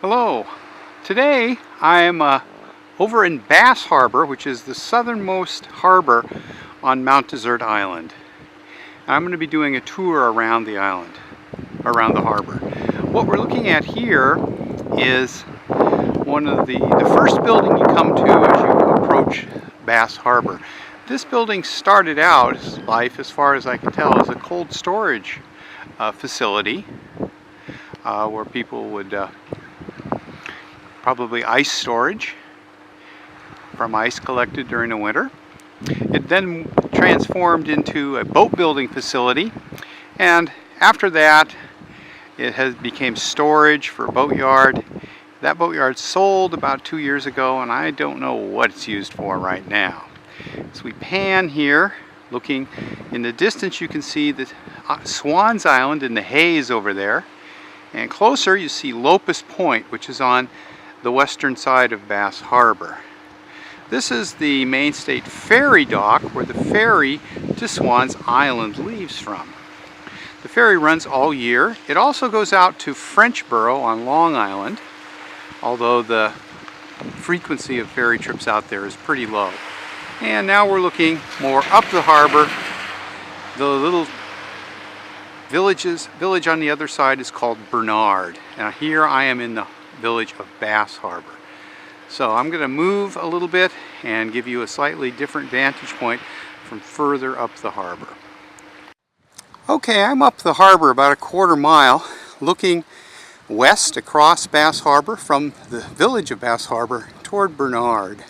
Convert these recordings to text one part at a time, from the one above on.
Hello. Today I am over in Bass Harbor, which is the southernmost harbor on Mount Desert Island. I'm going to be doing a tour around the island, around the harbor. What we're looking at here is one of the first building you come to as you approach Bass Harbor. This building started out its life, as far as I can tell, as a cold storage facility where people would probably ice storage from ice collected during the winter. It then transformed into a boat building facility, and after that it became storage for a boatyard. That boatyard sold about 2 years ago, and I don't know what it's used for right now. As we pan here, looking in the distance, you can see the Swan's Island in the haze over there, and closer you see Locust Point, which is on the western side of Bass Harbor. This is the Maine State Ferry dock where the ferry to Swan's Island leaves from. The ferry runs all year. It also goes out to Frenchboro on Long Island, although the frequency of ferry trips out there is pretty low. And now we're looking more up the harbor. The little village on the other side is called Bernard. Now here I am in the village of Bass Harbor. So I'm going to move a little bit and give you a slightly different vantage point from further up the harbor. Okay, I'm up the harbor about a quarter mile, looking west across Bass Harbor from the village of Bass Harbor toward Bernard.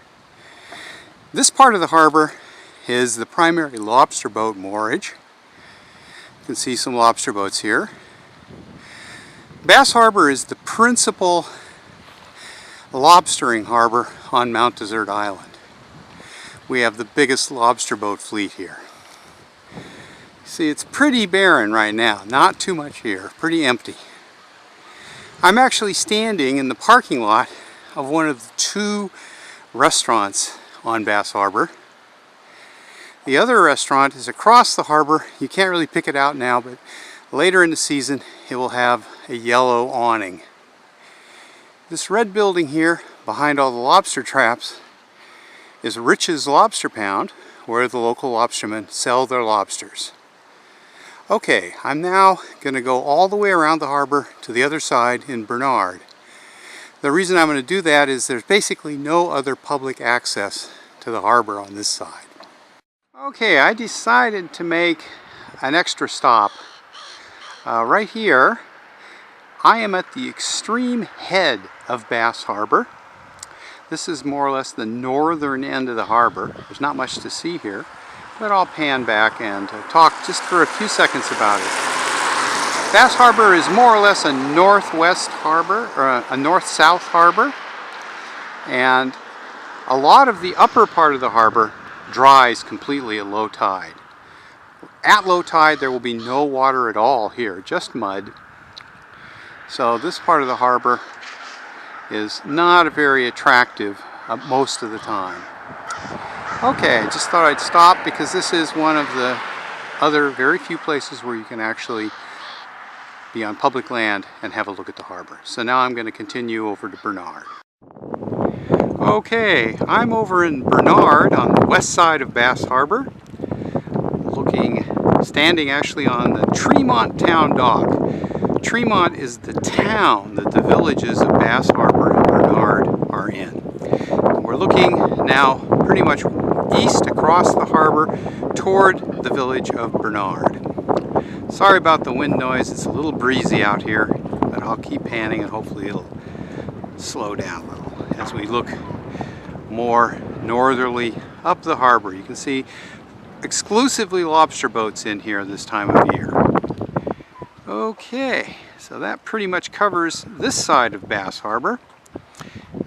This part of the harbor is the primary lobster boat moorage. You can see some lobster boats here. Bass Harbor is the principal lobstering harbor on Mount Desert Island. We have the biggest lobster boat fleet here. See, it's pretty barren right now, not too much here, pretty empty. I'm actually standing in the parking lot of one of the two restaurants on Bass Harbor. The other restaurant is across the harbor. You can't really pick it out now, but later in the season it will have a yellow awning. This red building here behind all the lobster traps is Rich's Lobster Pound, where the local lobstermen sell their lobsters. Okay, I'm now going to go all the way around the harbor to the other side in Bernard. The reason I'm going to do that is there's basically no other public access to the harbor on this side. Okay, I decided to make an extra stop. Right here, I am at the extreme head of Bass Harbor. This is more or less the northern end of the harbor. There's not much to see here, but I'll pan back and talk just for a few seconds about it. Bass Harbor is more or less a northwest harbor, or a north-south harbor, and a lot of the upper part of the harbor dries completely at low tide. At low tide there will be no water at all here, just mud. So this part of the harbor is not very attractive most of the time. Okay, I just thought I'd stop because this is one of the other very few places where you can actually be on public land and have a look at the harbor. So now I'm going to continue over to Bernard. Okay, I'm over in Bernard on the west side of Bass Harbor, standing actually on the Tremont Town dock. Tremont is the town that the villages of Bass Harbor and Bernard are in. We're looking now pretty much east across the harbor toward the village of Bernard. Sorry about the wind noise, it's a little breezy out here, but I'll keep panning and hopefully it'll slow down a little as we look more northerly up the harbor. You can see exclusively lobster boats in here this time of year. Okay, so that pretty much covers this side of Bass Harbor,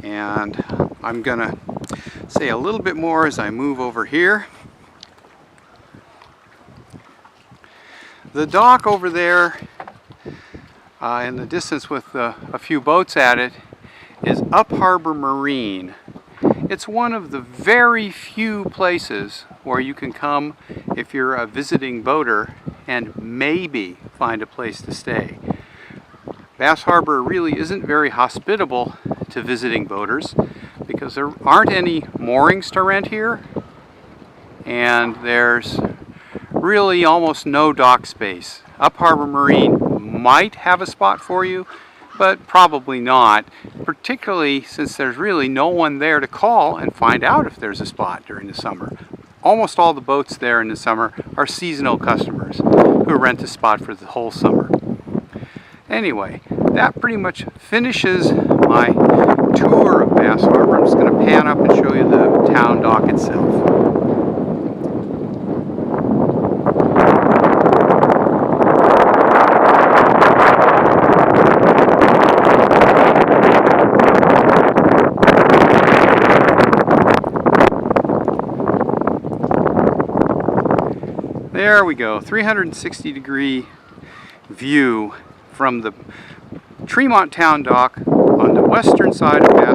and I'm gonna say a little bit more as I move over here. The dock over there in the distance with a few boats at it is Up Harbor Marine. It's one of the very few places where you can come if you're a visiting boater and maybe find a place to stay. Bass Harbor really isn't very hospitable to visiting boaters because there aren't any moorings to rent here, and there's really almost no dock space. Up Harbor Marine might have a spot for you, but probably not, particularly since there's really no one there to call and find out if there's a spot during the summer. Almost all the boats there in the summer are seasonal customers who rent a spot for the whole summer. Anyway, that pretty much finishes my tour of Bass Harbor. I'm just going to pan up and show you the town dock itself. There we go, 360-degree view from the Tremont Town dock on the western side of Bass